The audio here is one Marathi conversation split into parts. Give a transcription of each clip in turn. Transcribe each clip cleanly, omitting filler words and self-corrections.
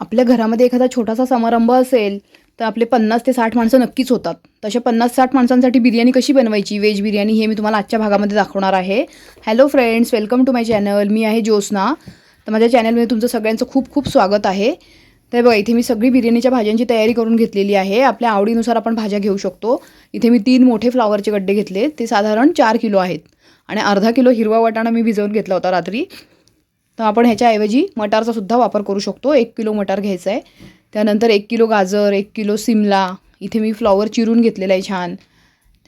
आपल्या घरामध्ये एखादा छोटासा समारंभ असेल तर आपले 50 ते 60 माणसं नक्कीच होतात. तशा 50-60 माणसांसाठी बिर्याणी कशी बनवायची, व्हेज बिर्याणी, हे मी तुम्हाला आजच्या भागामध्ये दाखवणार आहे. Hello friends, welcome to my channel. मी आहे ज्योत्स्ना. तर माझ्या चॅनलमध्ये तुमचं सगळ्यांचं खूप खूप स्वागत आहे. तर बघा, इथे मी सगळी बिर्याणीच्या भाज्यांची तयारी करून घेतलेली आहे. आपल्या आवडीनुसार आपण भाज्या घेऊ शकतो. इथे मी 3 मोठे फ्लॉवरचे गड्डे घेतले, ते साधारण 4 किलो आहेत. आणि अर्धा किलो हिरवा वाटाणा मी भिजवून घेतला होता रात्री. तर आपण ह्याच्याऐवजी मटारचा सुद्धा वापर करू शकतो. 1 किलो मटार घ्यायचा आहे. त्यानंतर 1 किलो गाजर, 1 किलो सिमला, इथे मी फ्लॉवर चिरून घेतलेला आहे छान.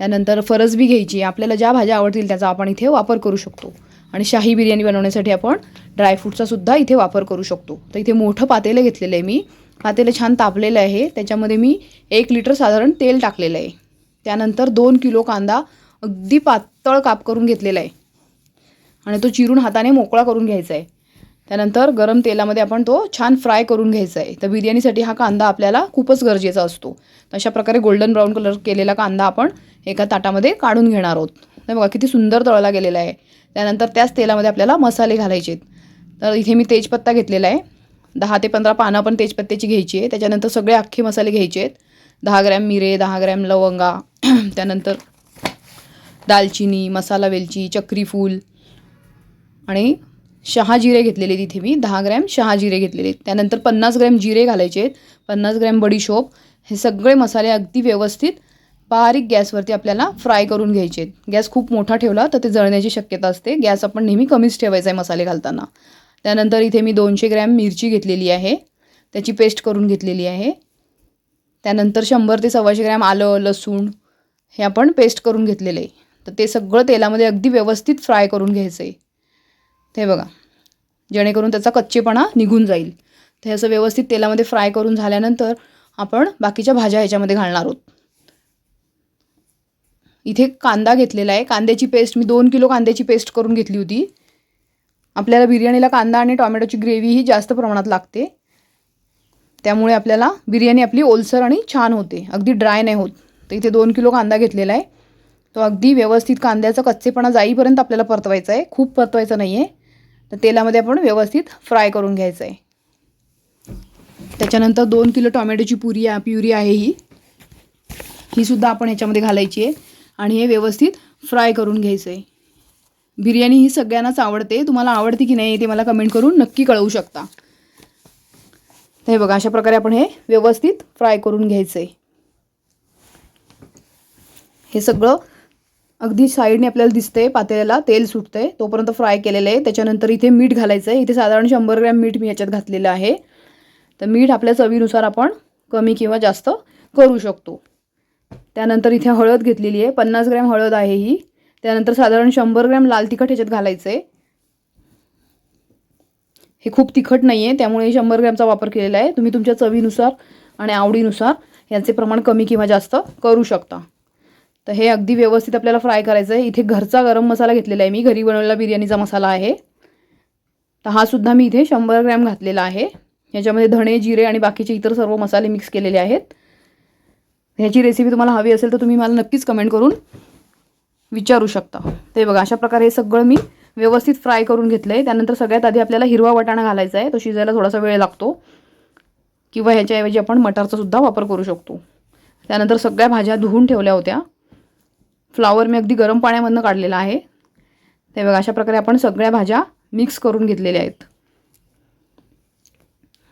त्यानंतर फरसबी घ्यायची. आपल्याला ज्या भाज्या आवडतील त्याचा आपण इथे वापर करू शकतो. आणि शाही बिर्याणी बनवण्यासाठी आपण ड्रायफ्रूटचा सुद्धा इथे वापर करू शकतो. तर इथे मोठं पातेलं घेतलेलं आहे मी. पातेलं छान तापलेलं आहे. त्याच्यामध्ये मी 1 लिटर साधारण तेल टाकलेलं आहे. त्यानंतर 2 किलो कांदा अगदी पातळ काप करून घेतलेला आहे आणि तो चिरून हाताने मोकळा करून घ्यायचा आहे. त्यानंतर गरम तेलामध्ये आपण तो छान फ्राय करून घ्यायचा आहे. तर बिर्याणीसाठी हा कांदा आपल्याला खूपच गरजेचा असतो. अशा प्रकारे गोल्डन ब्राऊन कलर केलेला कांदा आपण एका ताटामध्ये काढून घेणार आहोत. तर बघा किती सुंदर तळला गेलेला आहे. त्यानंतर त्याच तेलामध्ये आपल्याला मसाले घालायचे आहेत. तर इथे मी तेजपत्ता घेतलेला आहे. 10 ते 15 पानं पण तेजपत्त्याची घ्यायची आहे. त्याच्यानंतर सगळे अख्खे मसाले घ्यायचे आहेत. 10 ग्रॅम मिरे, 10 ग्रॅम लवंगा, त्यानंतर दालचिनी, मसाला वेलची, चक्रीफूल आणि शहाजिरे घेतलेले. तिथे मी 10 ग्रॅम शहाजिरे घेतलेले. त्यानंतर 50 ग्रॅम जिरे घालायचे आहेत, 50 ग्रॅम बडीशोप. हे सगळे मसाले अगदी व्यवस्थित बारीक गॅसवरती आपल्याला फ्राय करून घ्यायचे आहेत. गॅस खूप मोठा ठेवला तर ते जळण्याची शक्यता असते. गॅस आपण नेहमी कमीच ठेवायचा आहे मसाले घालताना. त्यानंतर इथे मी 200 ग्रॅम मिरची घेतलेली आहे, त्याची पेस्ट करून घेतलेली आहे. त्यानंतर 100 ते 125 ग्रॅम आलं, लसूण हे आपण पेस्ट करून घेतलेलं आहे. तर ते सगळं तेलामध्ये अगदी व्यवस्थित फ्राय करून घ्यायचं आहे. ते बघा, जेणेकरून त्याचा कच्चेपणा निघून जाईल. ते असं व्यवस्थित तेलामध्ये फ्राय करून झाल्यानंतर आपण बाकीच्या भाज्या ह्याच्यामध्ये घालणार आहोत. इथे कांदा घेतलेला आहे. कांद्याची पेस्ट मी 2 किलो कांद्याची पेस्ट करून घेतली होती. आपल्याला बिर्याणीला कांदा आणि टोमॅटोची ग्रेव्ही ही जास्त प्रमाणात लागते. त्यामुळे आपल्याला बिर्याणी आपली ओलसर आणि छान होते, अगदी ड्राय नाही होत. तर इथे 2 किलो कांदा घेतलेला आहे. तो अगदी व्यवस्थित कांद्याचा कच्चेपणा जाईपर्यंत आपल्याला परतवायचा आहे. खूप परतवायचा नाही आहे. तर तेलामध्ये आपण व्यवस्थित फ्राय करून घ्यायचं आहे. त्याच्यानंतर 2 किलो टोमॅटोची प्युरी आहे ही सुद्धा आपण ह्याच्यामध्ये घालायची आहे आणि हे व्यवस्थित फ्राय करून घ्यायचं आहे. बिर्याणी ही सगळ्यांनाच आवडते. तुम्हाला आवडते की नाही ते मला कमेंट करून नक्की कळवू शकता. तर हे बघा, अशा प्रकारे आपण हे व्यवस्थित फ्राय करून घ्यायचं आहे. हे सगळं अगदी साईडने आपल्याला दिसतंय, पातेल्याला तेल सुटतंय तोपर्यंत फ्राय केलेलं आहे. त्याच्यानंतर इथे मीठ घालायचं आहे. इथे साधारण 100 ग्रॅम मीठ मी ह्याच्यात घातलेलं आहे. तर मीठ आपल्या चवीनुसार आपण कमी किंवा जास्त करू शकतो. त्यानंतर इथे हळद घेतलेली आहे, 50 ग्रॅम हळद आहे ही. त्यानंतर साधारण 100 ग्रॅम लाल तिखट ह्याच्यात घालायचं आहे. हे खूप तिखट नाही आहे, त्यामुळे 100 ग्रॅमचा वापर केलेला आहे. तुम्ही तुमच्या चवीनुसार आणि आवडीनुसार याचे प्रमाण कमी किंवा जास्त करू शकता. तर हे अगदी व्यवस्थित आपल्याला फ्राय करायचं आहे. इथे घरचा गरम मसाला घेतलेला आहे मी, घरी बनवलेला बिर्याणीचा मसाला आहे. तर हा सुद्धा मी इथे 100 ग्रॅम घातलेला आहे. ह्याच्यामध्ये धणे, जिरे आणि बाकीचे इतर सर्व मसाले मिक्स केलेले आहेत. ह्याची रेसिपी तुम्हाला हवी असेल तर तुम्ही मला नक्कीच कमेंट करून विचारू शकता. ते बघा, अशा प्रकारे हे सगळं मी व्यवस्थित फ्राय करून घेतलं आहे. त्यानंतर सगळ्यात आधी आपल्याला हिरवा वाटाणा घालायचा आहे. तो शिजायला थोडासा वेळ लागतो, किंवा ह्याच्याऐवजी आपण मटारचा सुद्धा वापर करू शकतो. त्यानंतर सगळ्या भाज्या धुवून ठेवल्या होत्या. फ्लॉवर मी अगदी गरम पाण्यामधून काढलेला आहे. ते बघा, अशा प्रकारे आपण सगळ्या भाज्या मिक्स करून घेतलेल्या आहेत.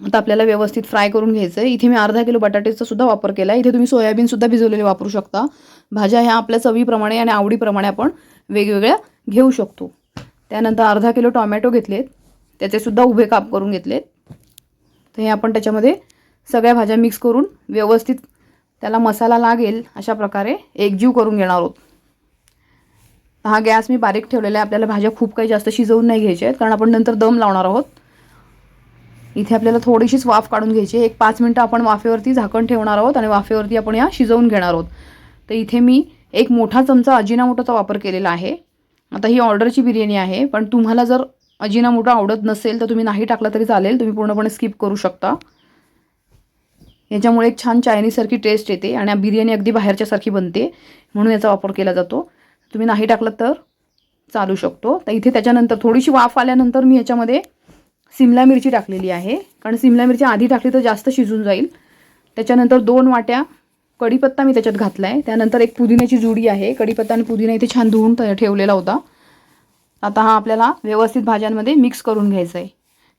आता आपल्याला व्यवस्थित फ्राय करून घ्यायचं आहे. इथे मी अर्धा किलो बटाट्याचा सुद्धा वापर केला आहे. इथे तुम्ही सोयाबीनसुद्धा भिजवलेले वापरू शकता. भाज्या ह्या आपल्या चवीप्रमाणे आणि आवडीप्रमाणे आपण वेगवेगळ्या घेऊ शकतो. त्यानंतर अर्धा किलो टोमॅटो घेतलेत, त्याचेसुद्धा उभे काप करून घेतलेत. तर हे आपण त्याच्यामध्ये सगळ्या भाज्या मिक्स करून व्यवस्थित त्याला मसाला लागेल अशा प्रकारे एकजीव करून घेणार आहोत. हा गॅस मी बारीक ठेवलेला आहे. आपल्याला भाज्या खूप काही जास्त शिजवून नाही घ्यायच्या आहेत, कारण आपण नंतर दम लावणार आहोत. इथे आपल्याला थोडीशीच वाफ काढून घ्यायची. 1-5 मिनटं आपण वाफेवरती झाकण ठेवणार आहोत आणि वाफेवरती आपण या शिजवून घेणार आहोत. तर इथे मी 1 मोठा चमचा अजिनामोटोचा वापर केलेला आहे. आता ही ऑर्डरची बिर्याणी आहे, पण तुम्हाला जर अजिनामोटो आवडत नसेल तर तुम्ही नाही टाकला तरी चालेल. तुम्ही पूर्णपणे स्किप करू शकता. याच्यामुळे एक छान चायनीजसारखी टेस्ट येते आणि बिर्याणी अगदी बाहेरच्यासारखी बनते, म्हणून याचा वापर केला जातो. तुम्ही नाही टाकलं तर चालू शकतो. तर इथे त्याच्यानंतर थोडीशी वाफ आल्यानंतर मी याच्यामध्ये सिमला मिरची टाकलेली आहे, कारण सिमला मिरची आधी टाकली तर जास्त शिजून जाईल. त्याच्यानंतर 2 वाट्या कढीपत्ता मी त्याच्यात घातला आहे. त्यानंतर एक पुदिन्याची जुडी आहे. कढीपत्ता आणि पुदिना इथे छान धुवून ठेवलेला होता. आता हा आपल्याला व्यवस्थित भाज्यांमध्ये मिक्स करून घ्यायचा आहे.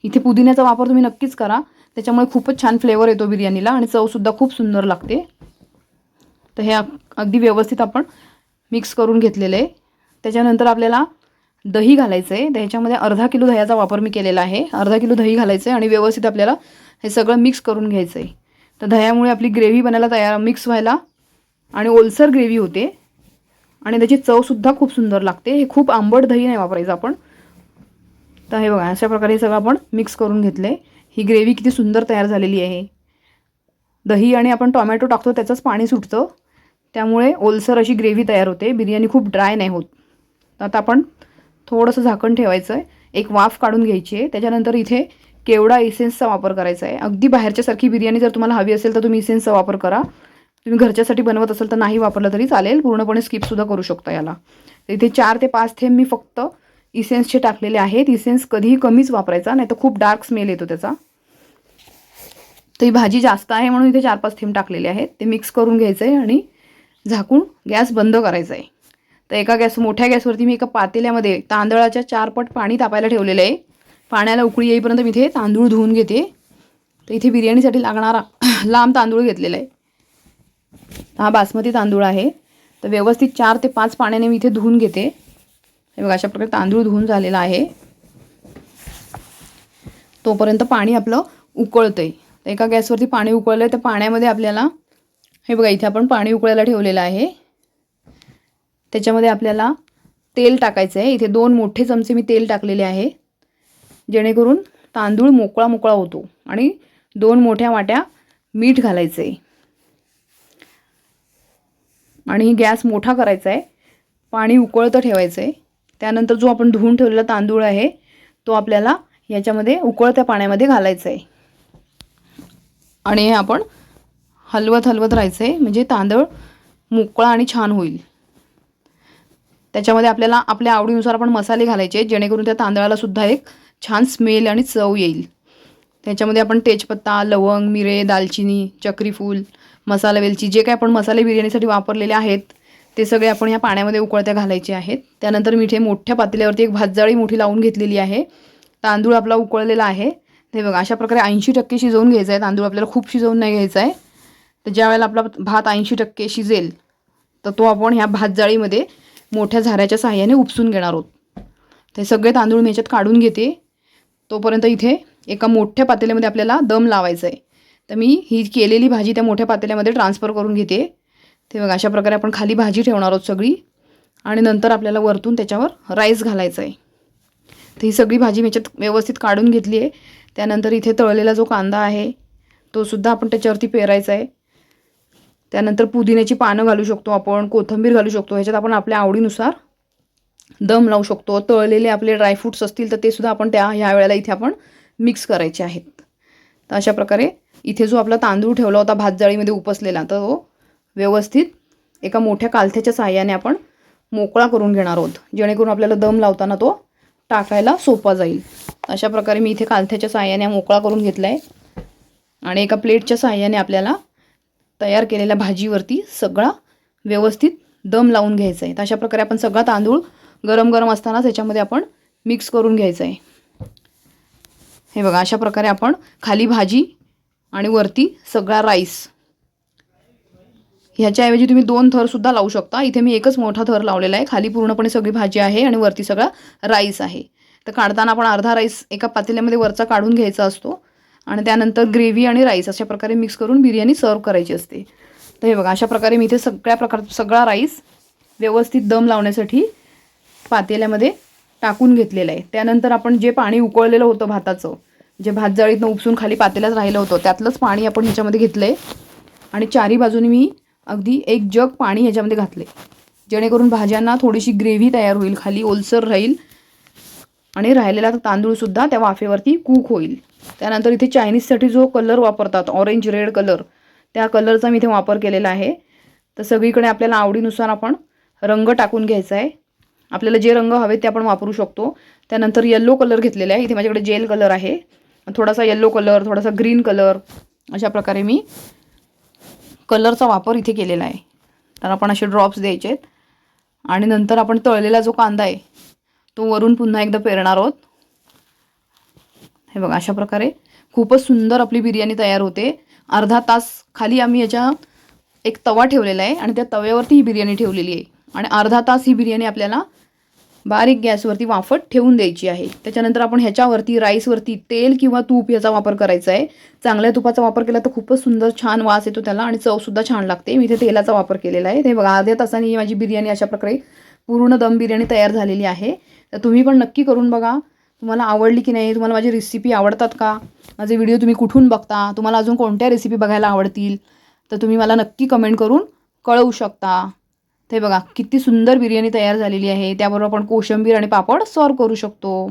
इथे पुदिन्याचा वापर तुम्ही नक्कीच करा, त्याच्यामुळे खूपच छान फ्लेवर येतो बिर्याणीला आणि चवसुद्धा खूप सुंदर लागते. तर हे अगदी व्यवस्थित आपण मिक्स करून घेतलेलं आहे. त्याच्यानंतर आपल्याला दही घालायचं आहे. त्याच्यामध्ये अर्धा किलो दह्याचा वापर मी केलेला आहे. अर्धा किलो दही घालायचं आहे आणि व्यवस्थित आपल्याला हे सगळं मिक्स करून घ्यायचं आहे. तर दह्यामुळे आपली ग्रेव्ही बनायला मिक्स व्हायला आणि ओलसर ग्रेव्ही होते आणि त्याची चवसुद्धा खूप सुंदर लागते. हे खूप आंबट दही नाही वापरायचं आपण. तर हे बघा, अशा प्रकारे हे सगळं आपण मिक्स करून घेतलं आहे. ही ग्रेव्ही किती सुंदर तयार झालेली आहे. दही आणि आपण टोमॅटो टाकतो त्याचंच पाणी सुटतं, त्यामुळे ओलसर अशी ग्रेव्ही तयार होते. बिर्याणी खूप ड्राय नाही होत. आता आपण थोडंसं झाकण ठेवायचं आहे, एक वाफ काढून घ्यायची आहे. त्याच्यानंतर इथे केवडा इसेन्सचा वापर करायचा आहे. अगदी बाहेरच्यासारखी बिर्याणी जर तुम्हाला हवी असेल तर तुम्ही इसेन्सचा वापर करा. तुम्ही घरच्यासाठी बनवत असाल तर नाही वापरलं तरी चालेल, पूर्णपणे स्किपसुद्धा करू शकता याला. तर इथे 4 ते 5 थेंब मी फक्त इसेन्सचे टाकलेले आहेत. इसेन्स कधीही कमीच वापरायचा, नाही तर खूप डार्क स्मेल येतो त्याचा. तर ही भाजी जास्त आहे म्हणून इथे 4-5 थेंब टाकलेले आहेत. ते मिक्स करून घ्यायचं आहे आणि झाकून गॅस बंद करायचा आहे. तर मोठ्या गॅसवरती मी एका पातेल्यामध्ये तांदळाच्या 4 पट पाणी तापायला ठेवलेलं आहे. पाण्याला उकळी येईपर्यंत मी इथे तांदूळ धुवून घेते. तर इथे बिर्याणीसाठी लागणारा लांब तांदूळ घेतलेला आहे. हा बासमती तांदूळ आहे. तर व्यवस्थित 4 ते 5 पाण्याने मी इथे धुवून घेते. हे बघा, अशा प्रकारे तांदूळ धुवून झालेला आहे. तोपर्यंत पाणी आपलं उकळतं आहे. तर एका गॅसवरती पाणी उकळलं आहे. तर पाण्यामध्ये आपल्याला हे बघा, इथे आपण पाणी उकळायला ठेवलेलं आहे. त्याच्यामध्ये आपल्याला तेल टाकायचं आहे. इथे 2 मोठे चमचे मी तेल टाकलेले आहे, जेणेकरून तांदूळ मोकळा होतो. आणि 2 मोठ्या वाट्या मीठ घालायचं आहे आणि गॅस मोठा करायचा आहे. पाणी उकळतं ठेवायचं आहे. त्यानंतर जो आपण धुवून ठेवलेला तांदूळ आहे तो आपल्याला याच्यामध्ये उकळत्या पाण्यामध्ये घालायचा आहे आणि हे आपण हलवत राहायचं आहे, म्हणजे तांदूळ मोकळा आणि छान होईल. त्याच्यामध्ये आपल्याला आपल्या आवडीनुसार आपण मसाले घालायचे आहेत, जेणेकरून त्या तांदळाला सुद्धा एक छान स्मेल आणि चव येईल. त्याच्यामध्ये आपण तेजपत्ता, लवंग, मिरे, दालचिनी, चक्रीफूल, मसाला वेलची, जे काय आपण मसाले बिर्याणीसाठी वापरलेले आहेत ते सगळे आपण या पाण्यामध्ये उकळत्या घालायचे आहेत. त्यानंतर मी मोठ्या पातेल्यावरती एक भातजाळी मोठी लावून घेतलेली आहे. तांदूळ आपला उकळलेला आहे. ते बघा, अशा प्रकारे 80% शिजवून घ्यायचा आहे तांदूळ. आपल्याला खूप शिजवून नाही घ्यायचा आहे. तर ज्या वेळेला आपला भात 80% शिजेल तर तो आपण ह्या भातजाळीमध्ये मोठ्या झाऱ्याच्या साहाय्याने उपसून घेणार आहोत. ते सगळे तांदूळ मी याच्यात काढून घेते. तोपर्यंत इथे एका मोठ्या पातेल्यामध्ये आपल्याला दम लावायचा आहे. तर मी ही केलेली भाजी त्या मोठ्या पातेल्यामध्ये ट्रान्सफर करून घेते. ते बघा, अशा प्रकारे आपण खाली भाजी ठेवणार आहोत सगळी आणि नंतर आपल्याला वरतून त्याच्यावर राईस घालायचा आहे. तर ही सगळी भाजी मी याच्यात व्यवस्थित काढून घेतली आहे. त्यानंतर इथे तळलेला जो कांदा आहे तो सुद्धा आपण त्याच्यावरती पेरायचा आहे. त्यानंतर पुदिन्याची पानं घालू शकतो आपण, कोथिंबीर घालू शकतो. ह्याच्यात आपण आपल्या आवडीनुसार दम लावू शकतो. तळलेले आपले ड्रायफ्रूट्स असतील तर ते सुद्धा आपण ह्या वेळेला इथे आपण मिक्स करायचे आहेत. तर अशा प्रकारे इथे जो आपला तांदूळ ठेवला होता भातजाळीमध्ये उपसलेला, तर तो व्यवस्थित एका मोठ्या कालथ्याच्या साहाय्याने आपण मोकळा करून घेणार आहोत, जेणेकरून आपल्याला दम लावताना तो टाकायला सोपा जाईल. अशा प्रकारे मी इथे कालथ्याच्या साहाय्याने मोकळा करून घेतला आहे आणि एका प्लेटच्या साहाय्याने आपल्याला तयार केलेल्या भाजीवरती सगळा व्यवस्थित दम लावून घ्यायचा आहे. तर अशा प्रकारे आपण सगळा तांदूळ गरम असतानाच याच्यामध्ये आपण मिक्स करून घ्यायचं आहे. हे बघा, अशा प्रकारे आपण खाली भाजी आणि वरती सगळा राईस, ह्याच्याऐवजी तुम्ही 2 थरसुद्धा लावू शकता. इथे मी एकच मोठा थर लावलेला आहे. खाली पूर्णपणे सगळी भाजी आहे आणि वरती सगळा राईस आहे. तर काढताना आपण अर्धा राईस एका पातेल्यामध्ये वरचा काढून घ्यायचा असतो आणि त्यानंतर ग्रेव्ही आणि राईस अशा प्रकारे मिक्स करून बिर्याणी सर्व करायची असते. तर हे बघा, अशा प्रकारे मी इथे सगळा राईस व्यवस्थित दम लावण्यासाठी पातेल्यामध्ये टाकून घेतलेलं आहे. त्यानंतर आपण जे पाणी उकळलेलं होतं भाताचं, जे भातजाळीतनं उपसून खाली पातेल्यात राहिलं होतं, त्यातलंच पाणी आपण ह्याच्यामध्ये घेतलं आहे आणि चारी बाजूनी मी अगदी 1 जग पाणी ह्याच्यामध्ये घातले, जेणेकरून भाज्यांना थोडीशी ग्रेव्ही तयार होईल, खाली ओलसर राहील आणि राहिलेला तांदूळसुद्धा त्या वाफेवरती कूक होईल. त्यानंतर इथे चायनीजसाठी जो कलर वापरतात, ऑरेंज रेड कलर, त्या कलरचा मी इथे वापर केलेला आहे. तर सगळीकडे आपल्याला आवडीनुसार आपण रंग टाकून घ्यायचा आहे आपल्याला जे रंग हवेत ते आपण वापरू शकतो. त्यानंतर येलो कलर घेतलेला आहे. इथे माझ्याकडे जेल कलर आहे. थोडासा येलो कलर, थोडासा ग्रीन कलर, अशा प्रकारे मी कलरचा वापर इथे केलेला आहे. तर आपण असे ड्रॉप्स द्यायचे आहेत आणि नंतर आपण तळलेला जो कांदा आहे तो वरून पुन्हा एकदा पेरणार आहोत. हे बघा, अशा प्रकारे खूपच सुंदर आपली बिर्याणी तयार होते. अर्धा तास खाली आम्ही याच्या एक तवा ठेवलेला आहे आणि त्या तव्यावरती ही बिर्याणी ठेवलेली आहे आणि अर्धा तास ही बिर्याणी आपल्याला बारीक गॅसवरती वाफत ठेवून द्यायची आहे. त्याच्यानंतर आपण ह्याच्यावरती राईसवरती तेल किंवा तूप याचा वापर करायचा आहे. चांगल्या तुपाचा वापर केला तर खूपच सुंदर छान वास येतो त्याला आणि चवसुद्धा छान लागते. मी इथे तेलाचा वापर केलेला आहे. ते बघा, अर्ध्या तासाने ही माझी बिर्याणी अशा प्रकारे पूर्ण दम बिर्याणी तयार झालेली आहे. तर तुम्ही पण नक्की करून बघा. तुम्हाला आवडली की नाही, तुम्हाला माझी रेसिपी आवडतात का, माझे व्हिडिओ तुम्ही कुठून बघता, तुम्हाला अजून कोणत्या रेसिपी बघायला आवडतील तर तुम्ही मला नक्की कमेंट करून कळवू शकता. ते बघा, किती सुंदर बिर्याणी तयार झालेली आहे. त्याबरोबर आपण कोशिंबीर आणि पापड सर्व करू शकतो.